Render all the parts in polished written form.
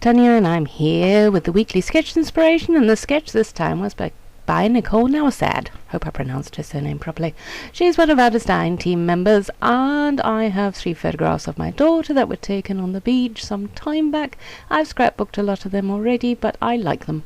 Tanya, and I'm here with the weekly sketch inspiration, and the sketch this time was by Nicole Nawasad. Hope I pronounced her surname properly. She's one of our design team members, and I have 3 photographs of my daughter that were taken on the beach some time back. I've scrapbooked a lot of them already, but I like them,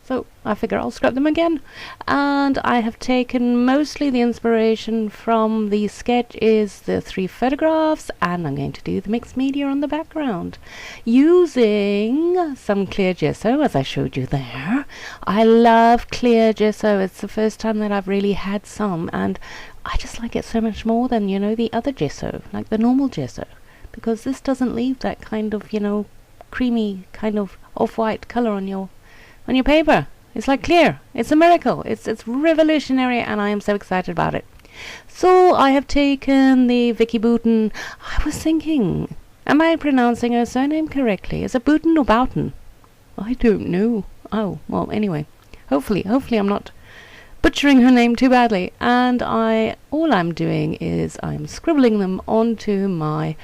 so I figure I'll scrap them again. And I have taken mostly the inspiration from the sketch is the 3 photographs, and I'm going to do the mixed media on the background using some clear gesso, as I showed you there. I love clear gesso. It's the first time that I've really had some, and I just like it so much more than, you know, the other gesso, like the normal gesso, because this doesn't leave that kind of, you know, creamy kind of off-white color on your paper. It's like clear. It's a miracle. It's revolutionary, and I am so excited about it. So I have taken the Vicky Bouton. I was thinking, am I pronouncing her surname correctly? Is it Bouton or Boughton? I don't know. Oh, well, anyway. Hopefully I'm not butchering her name too badly. And all I'm doing is I'm scribbling them onto my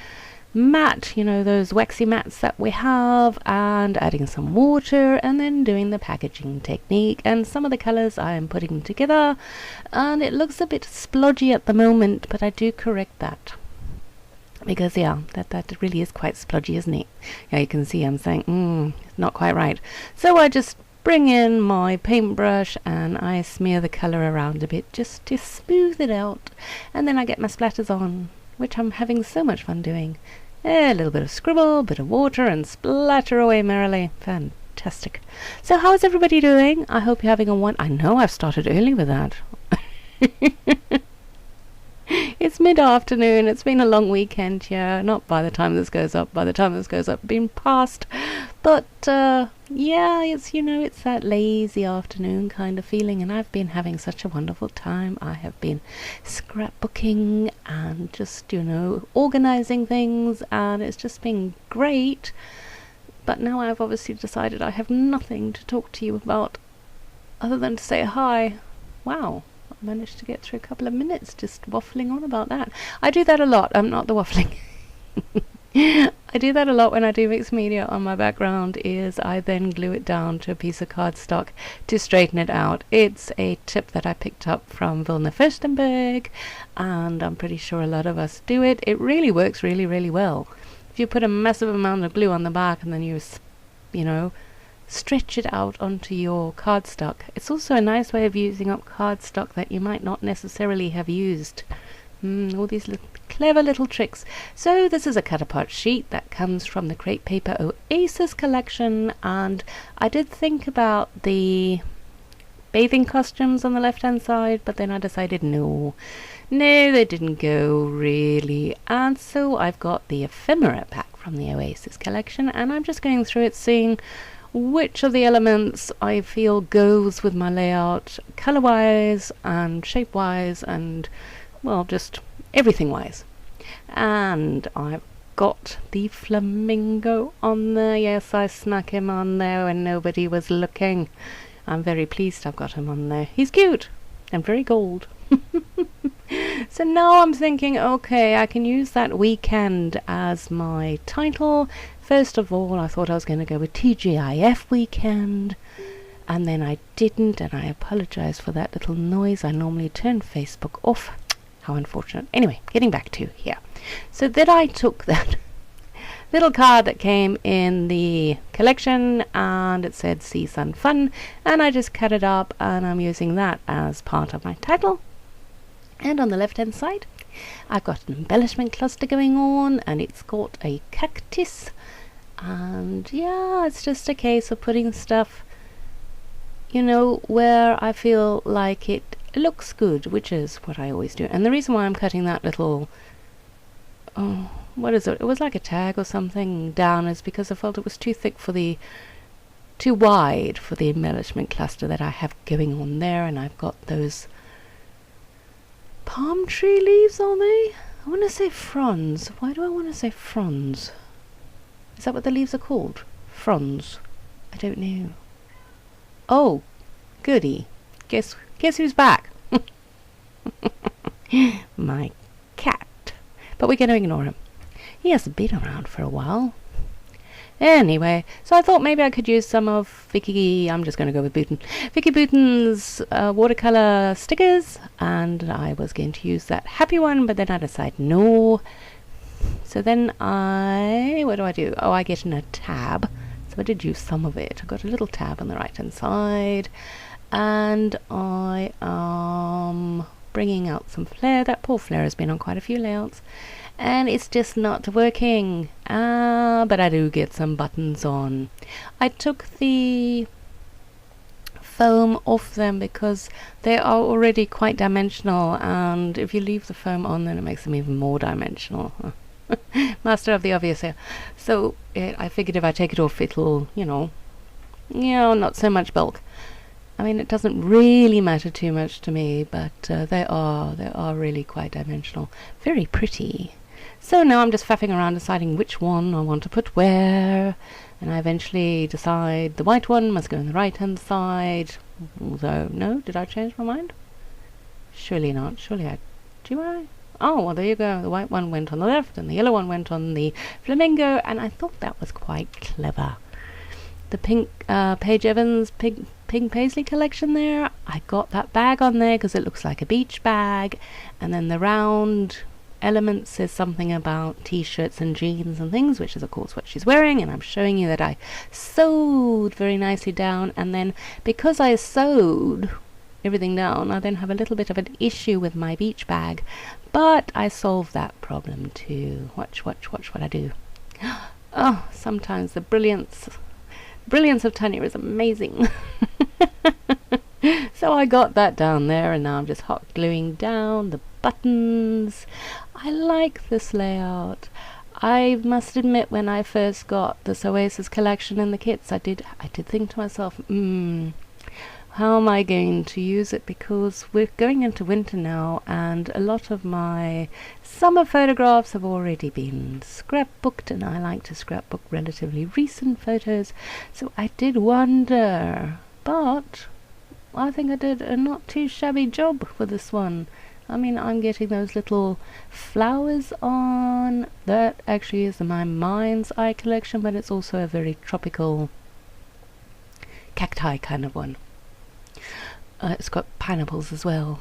mat, you know, those waxy mats that we have, and adding some water, and then doing the packaging technique. And some of the colors I am putting together, and it looks a bit splodgy at the moment, but I do correct that, because yeah, that really is quite splodgy, isn't it? Yeah, you can see I'm saying it's not quite right. So I just bring in my paintbrush and I smear the color around a bit just to smooth it out, and then I get my splatters on, which I'm having so much fun doing. A little bit of scribble, bit of water, and splatter away merrily. Fantastic. So how is everybody doing? I hope you're having I know I've started early with that. It's mid-afternoon. It's been a long weekend here. Not by the time this goes up. By the time this goes up, been past. But yeah, it's, you know, it's that lazy afternoon kind of feeling, and I've been having such a wonderful time. I have been scrapbooking and just, you know, organizing things, and it's just been great. But now I've obviously decided I have nothing to talk to you about other than to say hi. Wow. Managed to get through a couple of minutes just waffling on about that. I do that a lot. I'm not the waffling. I do that a lot when I do mixed media on my background, is I then glue it down to a piece of cardstock to straighten it out. It's a tip that I picked up from Vilna Furstenberg, and I'm pretty sure a lot of us do it. It really works really, really well. If you put a massive amount of glue on the back and then you know, stretch it out onto your cardstock. It's also a nice way of using up cardstock that you might not necessarily have used. All these clever little tricks. So this is a cut apart sheet that comes from the Crepe Paper Oasis collection, and I did think about the bathing costumes on the left hand side, but then I decided no, they didn't go really. And so I've got the ephemera pack from the Oasis collection, and I'm just going through it, seeing which of the elements I feel goes with my layout, color wise and shape wise, and well, just everything wise. And I've got the flamingo on there. Yes, I snuck him on there when nobody was looking. I'm very pleased I've got him on there. He's cute and very gold. So now I'm thinking, okay, I can use that weekend as my title. First of all, I thought I was going to go with TGIF weekend, and then I didn't, and I apologize for that little noise. I normally turn Facebook off. How unfortunate. Anyway, getting back to here. So then I took that little card that came in the collection, and it said Sea Sun Fun, and I just cut it up, and I'm using that as part of my title. And on the left hand side, I've got an embellishment cluster going on, and it's got a cactus. And yeah, it's just a case of putting stuff, you know, where I feel like it looks good, which is what I always do. And the reason why I'm cutting that little, what is it? It was like a tag or something down, is because I felt it was too wide for the embellishment cluster that I have going on there. And I've got those palm tree leaves, are they? I want to say fronds. Why do I want to say fronds? Is that what the leaves are called? Fronds? I don't know. Oh, goody. Guess who's back? My cat. But we're going to ignore him. He hasn't been around for a while. Anyway, so I thought maybe I could use some of I'm just going to go with Vicky Bouton's watercolor stickers, and I was going to use that happy one, but then I decided no. So then what do I do? Oh, I get in a tab. So I did use some of it. I got a little tab on the right hand side, and I am bringing out some Flair. That poor Flair has been on quite a few layouts, and it's just not working. But I do get some buttons on. I took the foam off them because they are already quite dimensional, and if you leave the foam on, then it makes them even more dimensional. Master of the obvious here. So I figured if I take it off, it'll, not so much bulk. I mean, it doesn't really matter too much to me, but they are really quite dimensional. Very pretty. So now I'm just faffing around deciding which one I want to put where, and I eventually decide the white one must go on the right hand side. Although, no, did I change my mind? Surely not. Do I? Oh, well, there you go. The white one went on the left and the yellow one went on the flamingo, and I thought that was quite clever. The pink Paige Evans Pink Paisley collection there, I got that bag on there because it looks like a beach bag, and then the round element says something about t-shirts and jeans and things, which is of course what she's wearing, and I'm showing you that I sewed very nicely down, and then because I sewed everything down, I then have a little bit of an issue with my beach bag, but I solved that problem too. Watch what I do. Oh, sometimes the brilliance of Tanya is amazing. So I got that down there, and now I'm just hot gluing down the buttons. I like this layout. I must admit, when I first got this Oasis collection in the kits, I did think to myself, how am I going to use it? Because we're going into winter now, and a lot of my summer photographs have already been scrapbooked, and I like to scrapbook relatively recent photos. So I did wonder, but I think I did a not too shabby job with this one. I mean, I'm getting those little flowers on. That actually is my Mind's Eye collection, but it's also a very tropical cacti kind of one. It's got pineapples as well.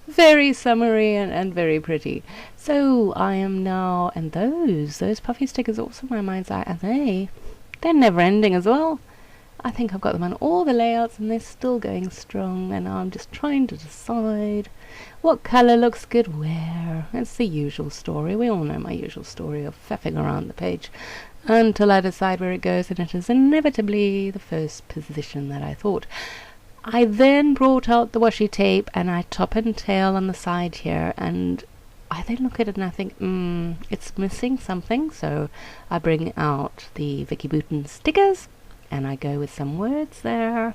Very summery and very pretty. So I am now, and those puffy stickers are also my Mind's Eye, and they're never ending as well. I think I've got them on all the layouts, and they're still going strong, and I'm just trying to decide what colour looks good where. It's the usual story. We all know my usual story of faffing around the page until I decide where it goes, and it is inevitably the first position that I thought. I then brought out the washi tape, and I top and tail on the side here, and I then look at it and I think, it's missing something, so I bring out the Vicky Bouton stickers, and I go with some words there,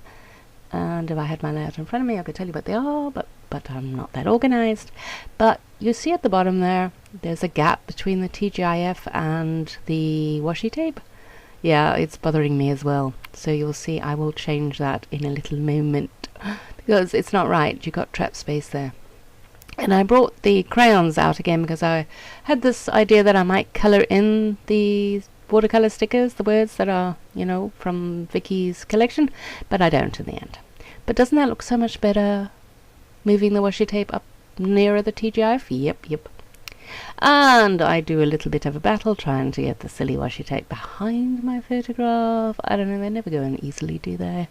and if I had my layout in front of me, I could tell you what they are, but I'm not that organized. But you see at the bottom there's a gap between the TGIF and the washi tape. Yeah, it's bothering me as well. So you'll see I will change that in a little moment, because it's not right. You got trap space there. And I brought the crayons out again because I had this idea that I might color in the watercolor stickers, the words that are, from Vicky's collection, but I don't in the end. But doesn't that look so much better moving the washi tape up nearer the TGIF? Yep. And I do a little bit of a battle trying to get the silly washi tape behind my photograph. I don't know, they never go in easily, do they?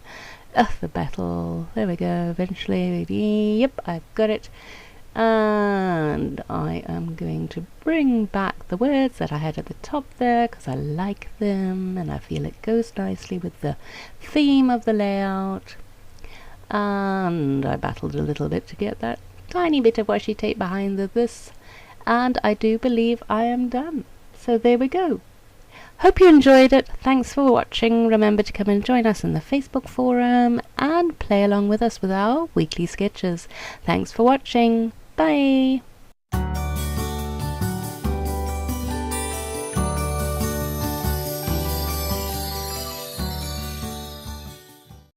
The battle. There we go. Eventually, yep, I've got it. And I am going to bring back the words that I had at the top there because I like them and I feel it goes nicely with the theme of the layout. And I battled a little bit to get that tiny bit of washi tape behind this, and I do believe I am done. So there we go. Hope you enjoyed it. Thanks for watching. Remember to come and join us in the Facebook forum and play along with us with our weekly sketches. Thanks for watching. Bye.